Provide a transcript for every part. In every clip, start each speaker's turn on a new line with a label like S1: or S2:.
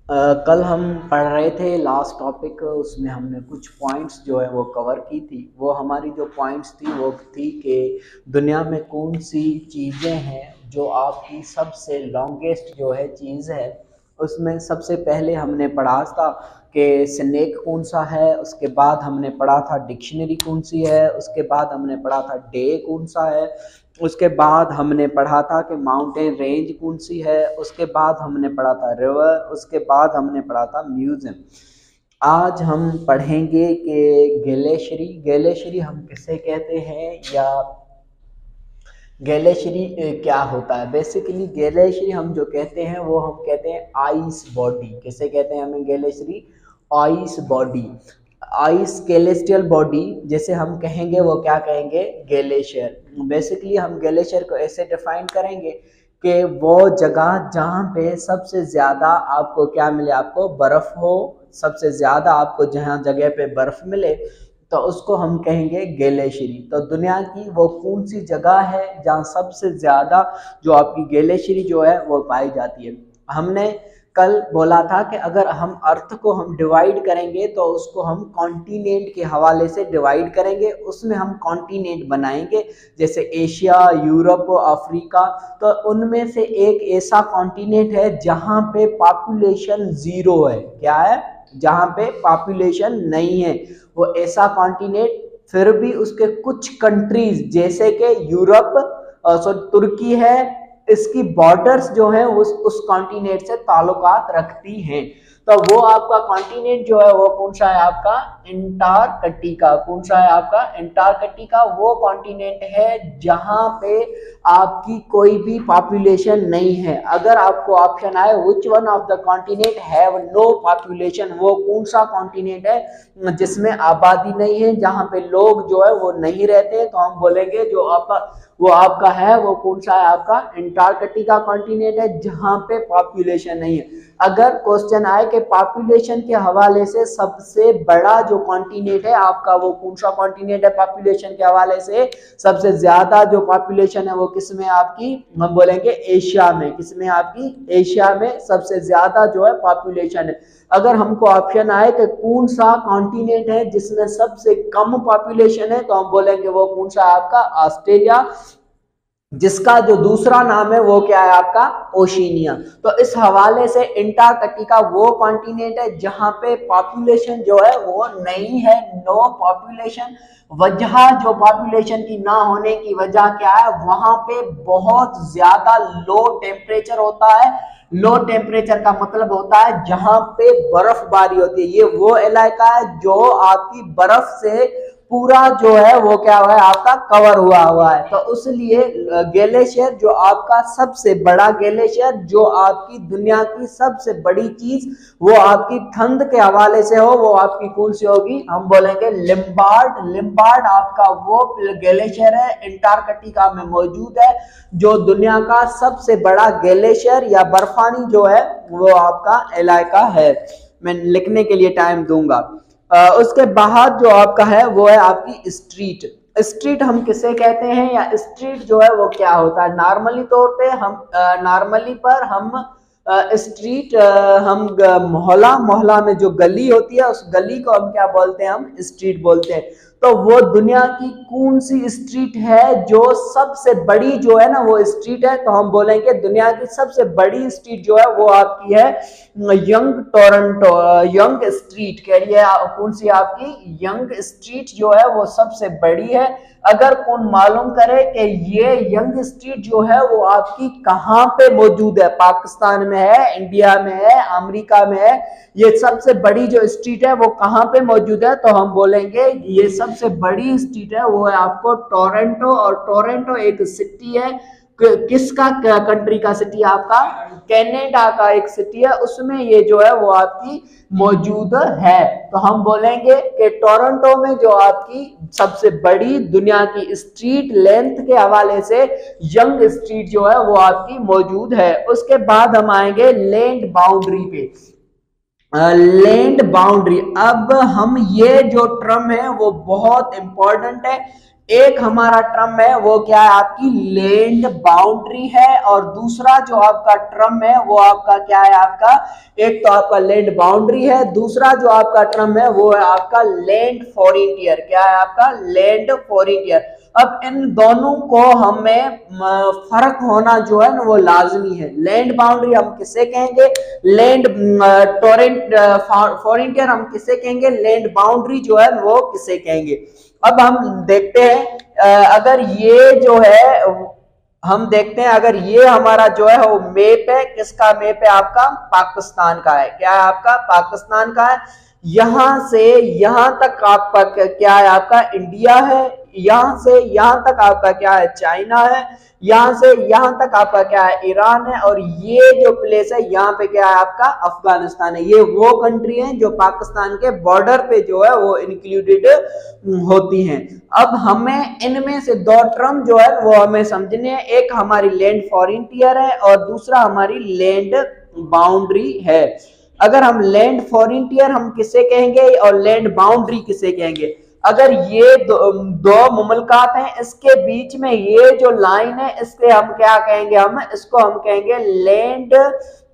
S1: कल हम पढ़ रहे थे लास्ट टॉपिक, उसमें हमने कुछ पॉइंट्स जो है वो कवर की थी। वो हमारी जो पॉइंट्स थी वो थी कि दुनिया में कौन सी चीज़ें हैं जो आपकी सबसे लॉन्गेस्ट जो है चीज़ है। उसमें सबसे पहले हमने पढ़ा था कि स्नेक कौन सा है, उसके बाद हमने पढ़ा था डिक्शनरी कौन सी है, उसके बाद हमने पढ़ा था डे कौन सा है, उसके बाद हमने पढ़ा था कि माउंटेन रेंज कौन सी है, उसके बाद हमने पढ़ा था रिवर, उसके बाद हमने पढ़ा था म्यूजियम। आज हम पढ़ेंगे कि ग्लेशियरी हम किसे कहते हैं या ग्लेशियरी क्या होता है। बेसिकली ग्लेशियरी हम जो कहते हैं वो हम कहते हैं आइस बॉडी। किसे कहते हैं हमें ग्लेशियरी? आइस बॉडी, आइस कैलेस्टियल बॉडी जैसे हम कहेंगे वो क्या कहेंगे? ग्लेशियर। बेसिकली हम ग्लेशियर को ऐसे डिफाइन करेंगे कि वो जगह जहाँ पे सबसे ज़्यादा आपको क्या मिले, आपको बर्फ़ हो, सबसे ज़्यादा आपको जहाँ जगह पे बर्फ़ मिले तो उसको हम कहेंगे ग्लेशियरी। तो दुनिया की वो कौन सी जगह है जहाँ सबसे ज़्यादा जो आपकी ग्लेशियरी जो है वो पाई जाती है। हमने कल बोला था कि अगर हम अर्थ को हम डिवाइड करेंगे तो उसको हम कॉन्टिनेंट के हवाले से डिवाइड करेंगे, उसमें हम कॉन्टिनेंट बनाएंगे जैसे एशिया, यूरोप, अफ्रीका। तो उनमें से एक ऐसा कॉन्टिनेंट है जहाँ पे पॉपुलेशन ज़ीरो है। क्या है? जहाँ पे पॉपुलेशन नहीं है, वो ऐसा कॉन्टिनेंट। फिर भी उसके कुछ कंट्रीज जैसे कि यूरोप, तुर्की है, इसकी बॉर्डर्स जो है उस कॉन्टिनेंट से ताल्लुकात रखती हैं। तो वो आपका कॉन्टिनेंट जो है वो कौन सा है? आपका एंटार्कटिका। कौन सा है आपका? एंटार्कटिका। वो कॉन्टिनेंट है जहां पे आपकी कोई भी पॉपुलेशन नहीं है। अगर आपको ऑप्शन आए which one of the continent have no population, वो कौन सा कॉन्टिनेंट है जिसमें आबादी नहीं है, जहां पे लोग जो है वो नहीं रहते, तो हम बोलेंगे जो आपका वो आपका है वो कौन सा है? आपका एंटार्कटिका कॉन्टिनेंट है जहां पे पॉपुलेशन नहीं है। अगर क्वेश्चन आए कि पॉपुलेशन के हवाले से सबसे बड़ा जो कॉन्टिनेंट है आपका वो कौन सा कॉन्टिनेंट है पॉपुलेशन के हवाले से सबसे ज्यादा जो पॉपुलेशन है वो किसमें? आपकी हम बोलेंगे एशिया में। किसमें? आपकी एशिया में सबसे ज्यादा जो है पॉपुलेशन है। अगर हमको ऑप्शन आए कि कौन सा कॉन्टिनेंट है जिसमें सबसे कम पॉपुलेशन है तो हम बोलेंगे वो कौन सा है? आपका ऑस्ट्रेलिया, जिसका जो दूसरा नाम है वो क्या है? आपका ओशिनिया। तो इस हवाले से एंटार्कटिका वो कॉन्टिनेंट है जहां पे पॉपुलेशन जो है वो नहीं है, नो पॉपुलेशन। वजह जो पॉपुलेशन की ना होने की वजह क्या है? वहां पे बहुत ज्यादा लो टेम्परेचर होता है। लो टेम्परेचर का मतलब होता है जहां पे बर्फबारी होती है। ये वो इलाका है जो आपकी बर्फ से पूरा जो है वो क्या हुआ है? आपका कवर हुआ है। तो उसलिए ग्लेशियर जो आपका सबसे बड़ा ग्लेशियर, जो आपकी दुनिया की सबसे बड़ी चीज वो आपकी ठंड के हवाले से हो, वो आपकी कौन सी होगी? हम बोलेंगे लिम्बार्ड। लिम्बार्ड आपका वो ग्लेशियर है, एंटार्कटिका में मौजूद है, जो दुनिया का सबसे बड़ा ग्लेशियर या बर्फानी जो है वो आपका इलाका है। मैं लिखने के लिए टाइम दूंगा। उसके बाद जो आपका है वो है आपकी स्ट्रीट। स्ट्रीट हम किसे कहते हैं या स्ट्रीट जो है वो क्या होता है? नॉर्मली तौर पे हम नॉर्मली पर हम स्ट्रीट हम मोहल्ला मोहल्ला में जो गली होती है उस गली को हम क्या बोलते हैं? हम स्ट्रीट बोलते हैं। तो वो दुनिया की कौन सी स्ट्रीट है जो सबसे बड़ी जो है ना वो स्ट्रीट है? तो हम बोलेंगे दुनिया की सबसे बड़ी स्ट्रीट जो है वो आपकी है यंग टोरंटो, यंग स्ट्रीट। कह रही है कौन सी? आपकी यंग स्ट्रीट जो है वो सबसे बड़ी है। अगर कौन मालूम करे कि ये यंग स्ट्रीट जो है वो आपकी कहाँ पे मौजूद है, पाकिस्तान में है, इंडिया में है, अमेरिका में है, ये सबसे बड़ी जो स्ट्रीट है वो कहाँ पे मौजूद है? तो हम बोलेंगे ये सबसे बड़ी स्ट्रीट है वो है आपको टोरंटो। और टोरंटो एक सिटी है, किसका कंट्री का सिटी? आपका कनाडा का एक सिटी है, उसमें ये जो है वो आपकी मौजूद है। तो हम बोलेंगे कि टोरंटो में जो आपकी सबसे बड़ी दुनिया की स्ट्रीट लेंथ के हवाले से यंग स्ट्रीट जो है वो आपकी मौजूद है। उसके बाद हम आएंगे लैंड बाउंड्री पे। लैंड बाउंड्री, अब हम ये जो टर्म है वो बहुत इंपॉर्टेंट है एक हमारा टर्म है वो क्या है आपकी लैंड बाउंड्री है, और दूसरा जो आपका टर्म है वो आपका क्या है आपका, एक तो आपका लैंड बाउंड्री है, दूसरा जो आपका टर्म है वो है आपका लैंड फॉरेनियर। क्या है आपका लैंड फॉरेनियर। अब इन दोनों को हमें फर्क होना जो है ना वो लाजमी है। लैंड बाउंड्री हम किसे कहेंगे, लैंड टोरेंट फॉरेनियर हम किसे कहेंगे, लैंड बाउंड्री जो है वो किसे कहेंगे। अब हम देखते हैं अगर ये जो है, हम देखते हैं अगर ये हमारा जो है वो मैप है, किसका मैप है आपका, पाकिस्तान का है। क्या है आपका, पाकिस्तान का है। यहां से यहां तक आपका क्या है आपका इंडिया है, यहां से यहां तक आपका क्या है चाइना है, यहां से यहां तक आपका क्या है ईरान है, और ये जो प्लेस है यहाँ पे क्या है आपका अफगानिस्तान है। ये वो कंट्री है जो पाकिस्तान के बॉर्डर पे जो है वो इंक्लूडेड होती हैं। अब हमें इनमें से दो टर्म जो है वो हमें समझने हैं, एक हमारी लैंड फॉरेनियर है और दूसरा हमारी लैंड बाउंड्री है। अगर हम लैंड फॉरेनियर हम किसे कहेंगे और लैंड बाउंड्री किसे कहेंगे, अगर ये दो मुमलकात हैं, इसके बीच में ये जो लाइन है इससे हम क्या कहेंगे, हम इसको हम कहेंगे लैंड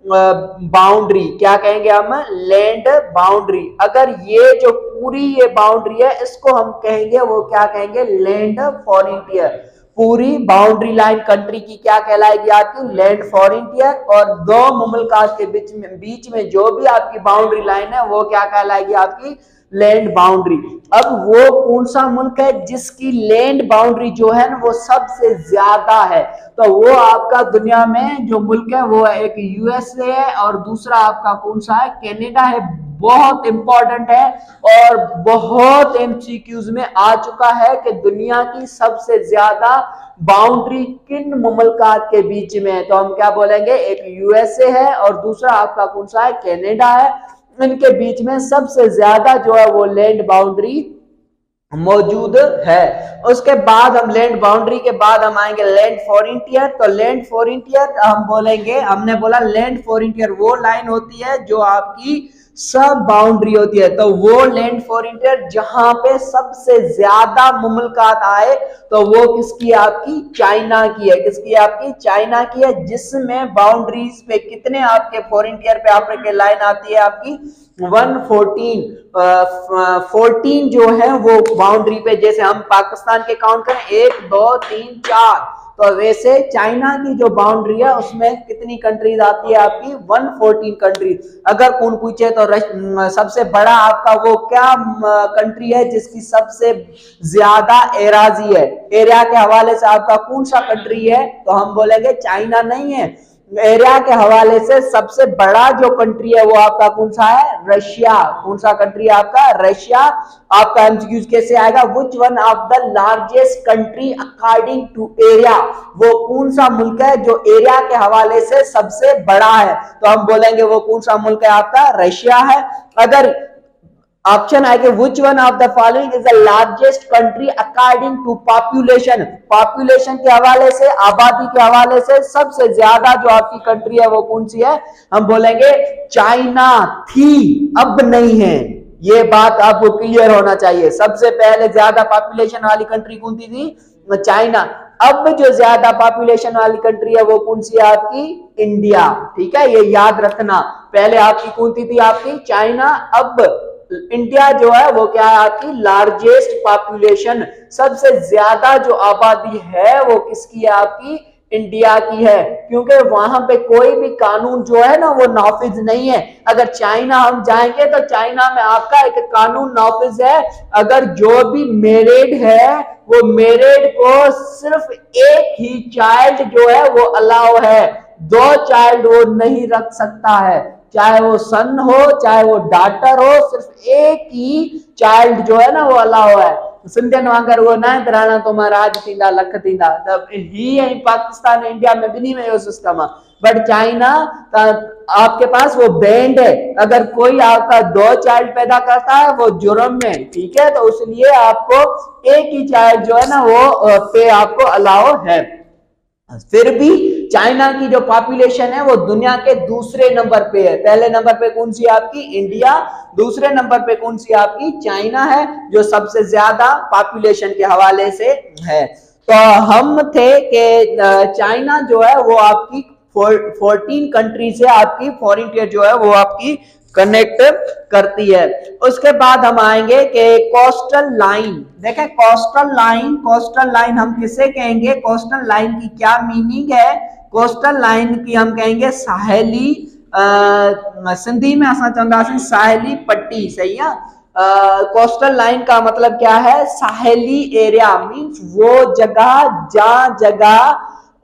S1: बाउंड्री। क्या कहेंगे हम, लैंड बाउंड्री। अगर ये जो पूरी ये बाउंड्री है इसको हम कहेंगे वो क्या कहेंगे, लैंड फॉरेनियर। पूरी बाउंड्री लाइन कंट्री की क्या कहलाएगी आपकी, लैंड फॉरेनियर। और दो मुमलकात के बीच में जो भी आपकी बाउंड्री लाइन है वो क्या कहलाएगी आपकी, लैंड बाउंड्री। अब वो कौन सा मुल्क है जिसकी लैंड बाउंड्री जो है ना वो सबसे ज्यादा है, तो वो आपका दुनिया में जो मुल्क है वो एक यूएसए है और दूसरा आपका कौन सा है, कनाडा है। बहुत इंपॉर्टेंट है और बहुत एमसीक्यूज में आ चुका है कि दुनिया की सबसे ज्यादा बाउंड्री किन मुमलकात के बीच में है, तो हम क्या बोलेंगे, एक यूएसए है और दूसरा आपका कौन सा है, कनाडा है। इनके बीच में सबसे ज्यादा जो है वो लैंड बाउंड्री मौजूद है। उसके बाद हम लैंड बाउंड्री के बाद हम आएंगे लैंड फॉरेनियर। तो लैंड फॉरेनियर हम बोलेंगे, हमने बोला लैंड फॉरेनियर वो लाइन होती है जो आपकी सब बाउंड्री होती है। तो वो लैंड फॉरेनियर जहां पे सबसे ज्यादा मुमलकात आए तो वो किसकी है आपकी, चाइना की है। किसकी है आपकी, चाइना की है। जिसमें बाउंड्रीज पे कितने आपके फॉरेनियर पे आपके लाइन आती है आपकी 114 14 जो है वो बाउंड्री पे, जैसे हम पाकिस्तान के काउंट करें 1 2 3 4, तो वैसे चाइना की जो बाउंड्री है उसमें कितनी कंट्रीज आती है आपकी 114 कंट्रीज। अगर कौन पूछे तो सबसे बड़ा आपका वो क्या कंट्री है जिसकी सबसे ज्यादा एराजी है, एरिया के हवाले से आपका कौन सा कंट्री है, तो हम बोलेंगे चाइना नहीं है। एरिया के हवाले से सबसे बड़ा जो कंट्री है वो आपका कौन सा है, रशिया। कौन सा कंट्री है आपका, रशिया। आपका एमसीक्यूज कैसे आएगा, which one of the largest country according to area, वो कौन सा मुल्क है जो एरिया के हवाले से सबसे बड़ा है, तो हम बोलेंगे वो कौन सा मुल्क है आपका, रशिया है। अगर ऑप्शन आएगा which one of the following is the largest country according to population, population के हवाले से, आबादी के हवाले से सबसे ज्यादा जो आपकी कंट्री है वो कौन सी है, हम बोलेंगे चाइना थी, अब नहीं है। ये बात आपको क्लियर होना चाहिए। सबसे पहले ज्यादा पॉपुलेशन वाली कंट्री कौन थी, चाइना। अब जो ज्यादा पॉपुलेशन वाली कंट्री है वो कौन सी है आपकी, इंडिया। ठीक है, ये याद रखना। पहले आपकी कौन थी आपकी चाइना, अब इंडिया जो है वो क्या है आपकी लार्जेस्ट पॉपुलेशन, सबसे ज्यादा जो आबादी है वो किसकी है आपकी, इंडिया की है। क्योंकि वहां पे कोई भी कानून जो है ना वो नाफिज नहीं है। अगर चाइना हम जाएंगे तो चाइना में आपका एक कानून नाफिज है, अगर जो भी मैरिड है वो मैरिड को सिर्फ एक ही चाइल्ड जो है वो अलाउ है, 2 चाइल्ड वो नहीं रख सकता है, चाहे वो सन हो चाहे वो डॉटर हो, सिर्फ एक ही चाइल्ड जो है ना वो अलाउ है। सिंधियन वांगर वो ना तराना तो महाराज थींदा लख थींदा, तब ही है पाकिस्तान इंडिया में बिनी में यो सिस्टम है। बट चाइना आपके पास वो बैंड है, अगर कोई आपका 2 चाइल्ड पैदा करता है वो जुर्म में, ठीक है, तो इसलिए आपको एक ही चाइल्ड जो है ना वो पे आपको अलाउ है। फिर भी चाइना की जो पॉपुलेशन है वो दुनिया के दूसरे नंबर पे है। पहले नंबर पे कौन सी आपकी इंडिया, दूसरे नंबर पे कौन सी आपकी चाइना है, जो सबसे ज्यादा पॉपुलेशन के हवाले से है। तो हम थे कि चाइना जो है वो आपकी 14 कंट्री से आपकी फॉरेन ट्रेड जो है वो आपकी कनेक्ट करती है। उसके बाद हम आएंगे कि कोस्टल लाइन। देखें कोस्टल लाइन हम किसे कहेंगे, कोस्टल लाइन की क्या मीनिंग है, कोस्टल लाइन की हम कहेंगे साहेली, सिंधी में असा चवंदासीं साहेली पट्टी, सही है। कोस्टल लाइन का मतलब क्या है, साहेली एरिया मीन्स वो जगह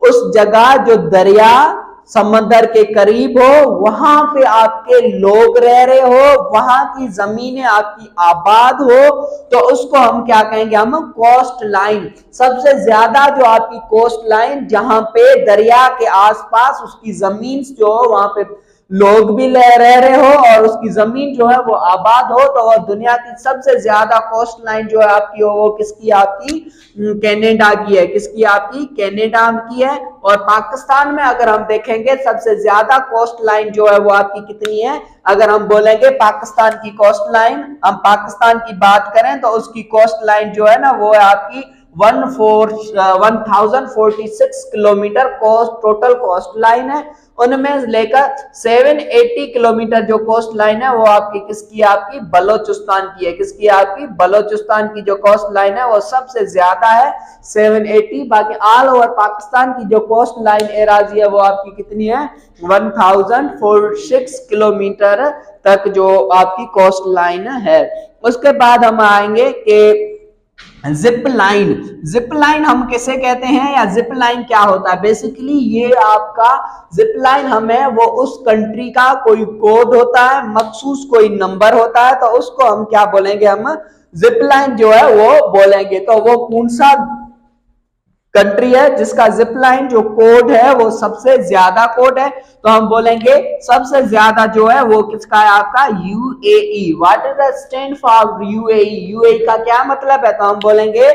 S1: उस जगह जो दरिया समंदर के करीब हो, वहां पे आपके लोग रह रहे हो, वहां की जमीनें आपकी आबाद हो, तो उसको हम क्या कहेंगे, हम कोस्ट लाइन। सबसे ज्यादा जो आपकी कोस्ट लाइन जहां पे दरिया के आसपास उसकी जमीन जो हो वहां पे लोग भी रह रहे हो और उसकी जमीन जो है वो आबाद हो, तो वो दुनिया की सबसे ज्यादा कोस्ट लाइन जो है आपकी हो वो किसकी, आपकी कनाडा की है। किसकी, आपकी कनाडा की है। और पाकिस्तान में अगर हम देखेंगे सबसे ज्यादा कोस्ट लाइन जो है वो आपकी कितनी है, अगर हम बोलेंगे पाकिस्तान की कोस्ट लाइन, हम पाकिस्तान की बात करें तो उसकी कोस्ट लाइन जो है ना वो है आपकी 1046 kilometre coast total coastline है। उनमें लेकर 780 किलोमीटर जो कोस्ट लाइन है वो आपकी किसकी, आपकी बलोचिस्तान की है। किसकी, आपकी बलोचिस्तान की जो कोस्ट लाइन है वो सबसे ज्यादा है 780। बाकी ऑल ओवर पाकिस्तान की जो कोस्ट लाइन एराजी है वो आपकी कितनी है, 1046 किलोमीटर तक जो आपकी कोस्ट लाइन है। उसके बाद हम आएंगे कि जिप लाइन हम किसे कहते हैं या जिप लाइन क्या होता है। बेसिकली ये आपका जिप लाइन हमें वो उस कंट्री का कोई कोड होता है, मखसूस कोई नंबर होता है, तो उसको हम क्या बोलेंगे, हम जिप लाइन जो है वो बोलेंगे। तो वो कौन सा कंट्री है जिसका जिप लाइन जो कोड है वो सबसे ज्यादा कोड है, तो हम बोलेंगे सबसे ज्यादा जो है वो किसका है, आपका UAE. What is the stand for UAE, UAE का क्या मतलब है, तो हम बोलेंगे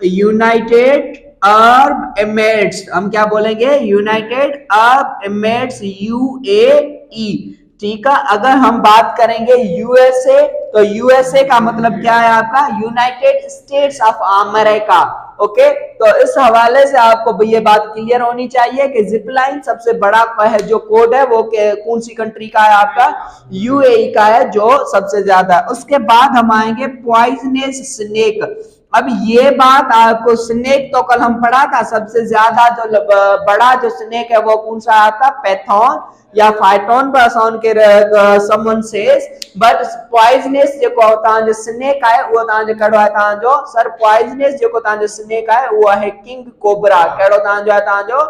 S1: यूनाइटेड अरब एमिरेट्स। हम क्या बोलेंगे, यूनाइटेड अरब एमिरेट्स, यूएई। ठीक है। अगर हम बात करेंगे यूएसए, तो यूएसए का मतलब क्या है आपका, United states of America. Okay, तो इस हवाले से आपको ये बात क्लियर होनी चाहिए कि जिप लाइन सबसे बड़ा है जो कोड है वो कौन सी कंट्री का है, आपका यूएई का है जो सबसे ज्यादा। उसके बाद हम आएंगे पॉइजनस स्नेक। अब ये बात आपको, स्नेक तो कल हम पढ़ा था, सबसे ज्यादा जो बड़ा जो स्नेक है वो कौन सा आपका, पैथॉन या फाइटोन बसन के समन से, बट पॉइजनस जो होता है जो स्नेक है वो तांजो कड़ो है तांजो सर, पॉइजनस जो तांजो स्नेक है वो है किंग कोबरा। कड़ो तांजो है तांजो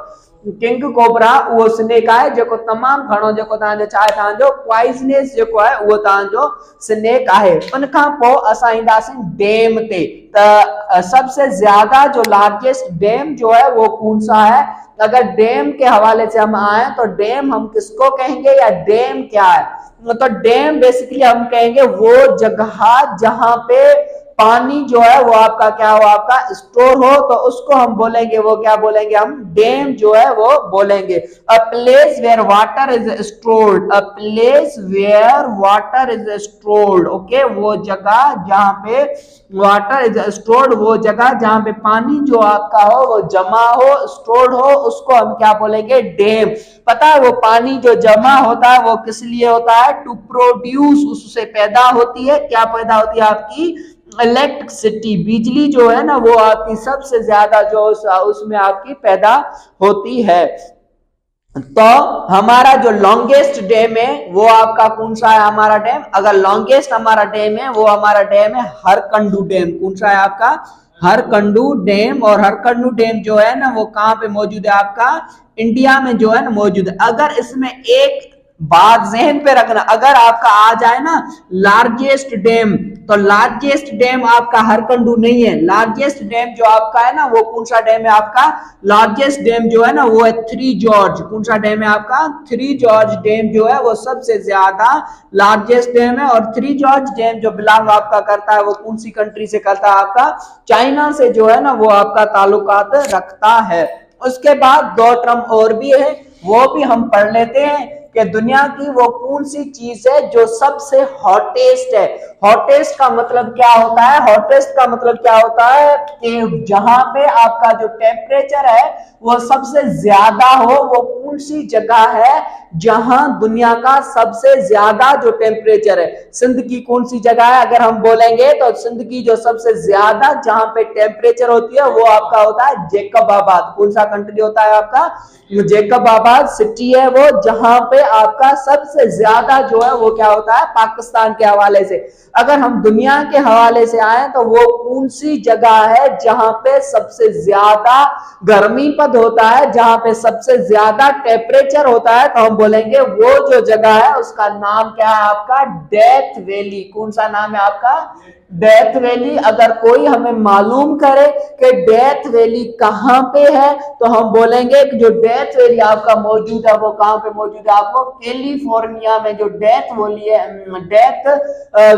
S1: किंग कोबरा, वो स्नेक है जो तमाम घणो जो तांजो चाहे तांजो पॉइजनस जो है वो तांजो स्नेक है। उनका पो असा इंदासी डैम ते, तो सबसे ज्यादा जो लार्जेस्ट डैम जो है वो कौन सा है। अगर डैम के हवाले से हम आए तो डैम हम किसको कहेंगे या डैम क्या है, तो डैम बेसिकली हम कहेंगे वो जगह जहां पे पानी जो है वो आपका क्या हो, आपका स्टोर हो, तो उसको हम बोलेंगे, वो क्या बोलेंगे, हम डैम जो है वो बोलेंगे। A place where water is stored, a place where water is stored. Okay, वो जगह जहां पे वाटर इज स्टोर्ड, वो जगह जहां पे पानी जो आपका हो वो जमा हो, स्टोर्ड हो, उसको हम क्या बोलेंगे, डैम। पता है वो पानी जो जमा होता है वो किस लिए होता है, टू प्रोड्यूस, उससे पैदा होती है, क्या पैदा होती है आपकी, इलेक्ट्रिसिटी, बिजली जो है ना वो आपकी सबसे ज्यादा जो उसमें आपकी पैदा होती है। तो हमारा जो लॉन्गेस्ट डैम है वो आपका कौन सा है, हमारा डैम, अगर लॉन्गेस्ट हमारा डैम है वो हमारा डैम है हरकंडू डैम। कौन सा है आपका, हरकंडू डैम। और हरकंडू डैम जो है ना वो कहां पे मौजूद है, आपका इंडिया में जो है ना मौजूद है। अगर इसमें एक बात जहन पे रखना, अगर आपका आ जाए ना लार्जेस्ट डैम, तो लार्जेस्ट डैम आपका हरकंडू नहीं है। लार्जेस्ट डैम जो आपका है ना वो कौन सा डैम है, आपका लार्जेस्ट डैम जो है ना वो है थ्री जॉर्ज। कौन सा डैम है आपका, थ्री जॉर्ज डैम जो है वो सबसे ज्यादा लार्जेस्ट डैम है। और थ्री जॉर्ज डैम जो बिलोंग आपका करता है वो कौन सी कंट्री से करता है, आपका चाइना से जो है ना वो आपका ताल्लुकात रखता है। उसके बाद दो टर्म और भी है, वो भी हम पढ़ लेते हैं कि दुनिया की वो कौन सी चीज है जो सबसे हॉटेस्ट है। हॉटेस्ट का मतलब क्या होता है? हॉटेस्ट का मतलब क्या होता है कि जहां पे आपका जो टेम्परेचर है वो सबसे ज्यादा हो, वो कौन सी जगह है जहां दुनिया का सबसे ज्यादा जो टेम्परेचर है। सिंध की कौन सी जगह है? अगर हम बोलेंगे तो सिंध की जो सबसे ज्यादा जहां पे टेम्परेचर होती है वो आपका होता है जेकबाबाद। कौन सा कंट्री होता है आपका? जेकबाबाद सिटी है वो, जहां पे आपका सबसे ज्यादा जो है वो क्या होता है पाकिस्तान के हवाले से। अगर हम दुनिया के हवाले से आए तो वो कौन सी जगह है जहां पे सबसे ज्यादा गर्मी पद होता है, जहां पे सबसे ज्यादा टेम्परेचर होता है, तो हम बोलेंगे वो जो जगह है उसका नाम क्या है आपका? Death valley. कौन सा नाम है आपका? Death valley. अगर कोई हमें मालूम करे कि डेथ वैली कहां पे है तो हम बोलेंगे कि जो डेथ वैली आपका मौजूद है वो कहां पे मौजूद है? आपको कैलिफोर्निया में जो डेथ वैली है, डेथ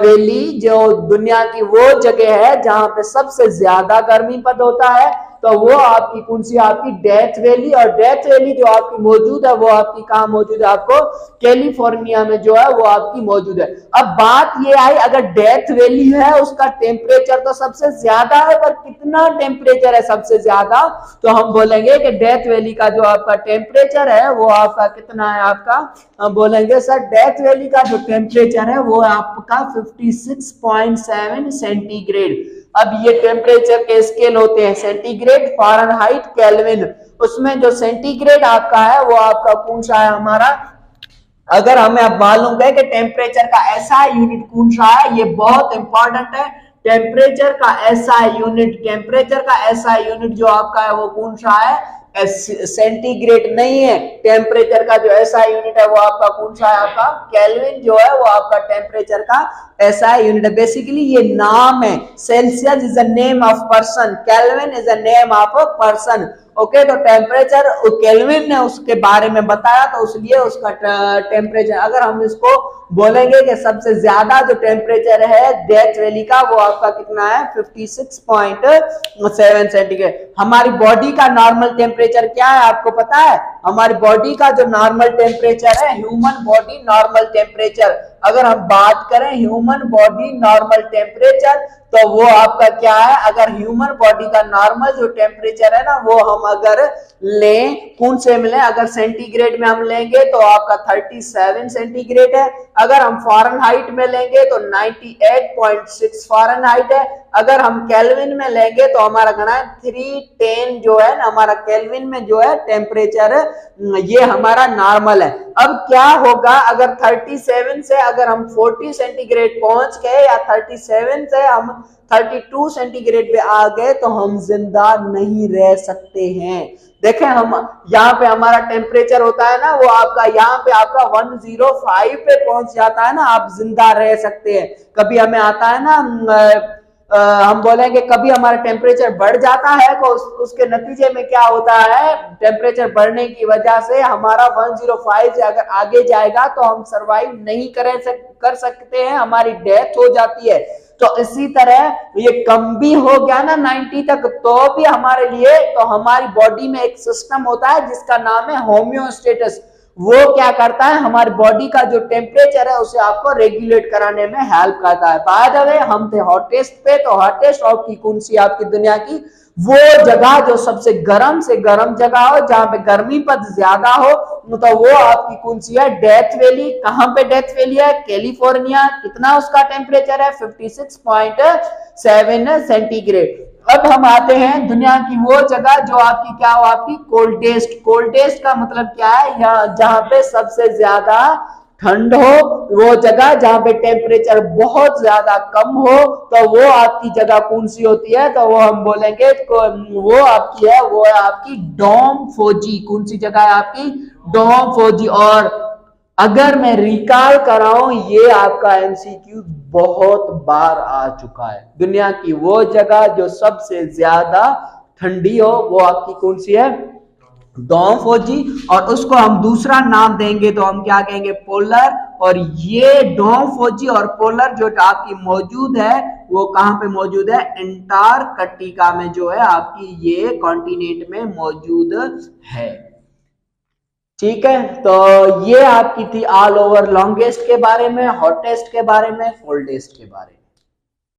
S1: वैली जो दुनिया की वो जगह है जहां पे सबसे ज्यादा गर्मी पद होता है, तो वो आपकी कौन सी? आपकी डेथ वैली। और डेथ वैली जो आपकी मौजूद है वो आपकी कहां मौजूद है? आपको कैलिफोर्निया में जो है वो आपकी मौजूद है। अब बात ये आई, अगर डेथ वैली है उसका टेम्परेचर तो सबसे ज्यादा है, पर कितना टेम्परेचर है सबसे ज्यादा? तो हम बोलेंगे कि डेथ वैली का जो आपका टेम्परेचर है वो आपका कितना है आपका? हम बोलेंगे सर डेथ वैली का जो टेम्परेचर है वो आपका 56.7 सेंटीग्रेड। अब ये टेम्परेचर के स्केल होते हैं सेंटीग्रेड, फ़ारेनहाइट, केल्विन। उसमें जो सेंटीग्रेड आपका है वो आपका कौन सा है हमारा? अगर हमें अब मालूम है कि टेम्परेचर का ऐसा यूनिट कौन सा है, ये बहुत इंपॉर्टेंट है। टेम्परेचर का ऐसा यूनिट, टेम्परेचर का ऐसा यूनिट जो आपका है वो कौन सा है? सेंटीग्रेड नहीं है। टेम्परेचर का जो ऐसा यूनिट है वो आपका कौन सा है? आपका केल्विन जो है वो आपका टेम्परेचर का ऐसा यूनिट है। बेसिकली ये नाम है। Celsius is a name of person, kelvin is a name of a person. Okay, तो टेम्परेचर केल्विन ने उसके बारे में बताया तो इसलिए उसका टेम्परेचर। अगर हम इसको बोलेंगे कि सबसे ज्यादा जो टेम्परेचर है डेथ वैली का वो आपका कितना है? 56.7 सेंटीग्रेड। हमारी बॉडी का नॉर्मल टेम्परेचर क्या है आपको पता है? हमारी बॉडी का जो नॉर्मल टेम्परेचर है, ह्यूमन बॉडी नॉर्मल टेम्परेचर, अगर हम बात करें ह्यूमन बॉडी नॉर्मल टेम्परेचर तो वो आपका क्या है? अगर ह्यूमन बॉडी का नॉर्मल जो टेम्परेचर है ना वो हम अगर लें, कौन से मिले? अगर सेंटीग्रेड में हम लेंगे तो आपका 37 सेंटीग्रेड है। अगर हम फ़ारेनहाइट में लेंगे तो 98.6 फ़ारेनहाइट है। अगर हम केल्विन में लेंगे तो हमारा गणा 310 जो है ना हमारा केल्विन में जो है टेम्परेचर ये हमारा नॉर्मल है। अब क्या होगा अगर 37 से अगर हम 40 सेंटीग्रेड पहुंच गए या 37 से हम 32 सेंटीग्रेड पे आ गए तो हम जिंदा नहीं रह सकते हैं। देखें, हम यहाँ पे हमारा टेम्परेचर होता है ना वो आपका यहाँ पे आपका 105 पे पहुंच जाता है ना, आप जिंदा रह सकते हैं। कभी हमें आता है ना हम बोलेंगे कभी हमारा टेम्परेचर बढ़ जाता है तो उसके नतीजे में क्या होता है? टेम्परेचर बढ़ने की वजह से हमारा 105 से अगर आगे जाएगा तो हम सरवाइव नहीं कर सकते हैं, हमारी डेथ हो जाती है। तो इसी तरह ये कम भी हो गया ना 90 तक तो भी हमारे लिए, तो हमारी बॉडी में एक सिस्टम होता है जिसका नाम है होम्योस्टेसिस। वो क्या करता है? हमारी बॉडी का जो टेम्परेचर है उसे आपको रेगुलेट कराने में हेल्प करता है। बाय द वे हम थे हॉटेस्ट पे, तो हॉटेस्ट ऑफ की कौन सी आपकी दुनिया की वो जगह जो सबसे गर्म से गर्म जगह हो, जहां पे गर्मी पद ज्यादा हो, तो वो आपकी कौन सी है? Death valley. कहां पे डेथ वैली है? कैलिफोर्निया। कितना उसका टेम्परेचर है? 56.7 सेंटीग्रेड। अब हम आते हैं दुनिया की वो जगह जो आपकी क्या हो? आपकी कोल्डेस्ट। कोल्डेस्ट का मतलब क्या है? जहां पे सबसे ज्यादा ठंड हो, वो जगह जहां पे टेम्परेचर बहुत ज्यादा कम हो, तो वो आपकी जगह कौन सी होती है? तो वो हम बोलेंगे वो आपकी है, वो है आपकी डोम फौजी। कौन सी जगह है आपकी? डोम फौजी। और अगर मैं रिकॉल कराऊं, ये आपका एमसीक्यू बहुत बार आ चुका है। दुनिया की वो जगह जो सबसे ज्यादा ठंडी हो वो आपकी कौन सी है? डोम फौजी। और उसको हम दूसरा नाम देंगे तो हम क्या कहेंगे? पोलर और ये डोमफोजी और पोलर जो आपकी मौजूद है वो कहां पे मौजूद है, अंटार्कटिका में जो है आपकी ये कॉन्टिनेंट में मौजूद है। ठीक है, तो ये आपकी थी ऑल ओवर लॉन्गेस्ट के बारे में, हॉटेस्ट के बारे में, कोल्डेस्ट के बारे में।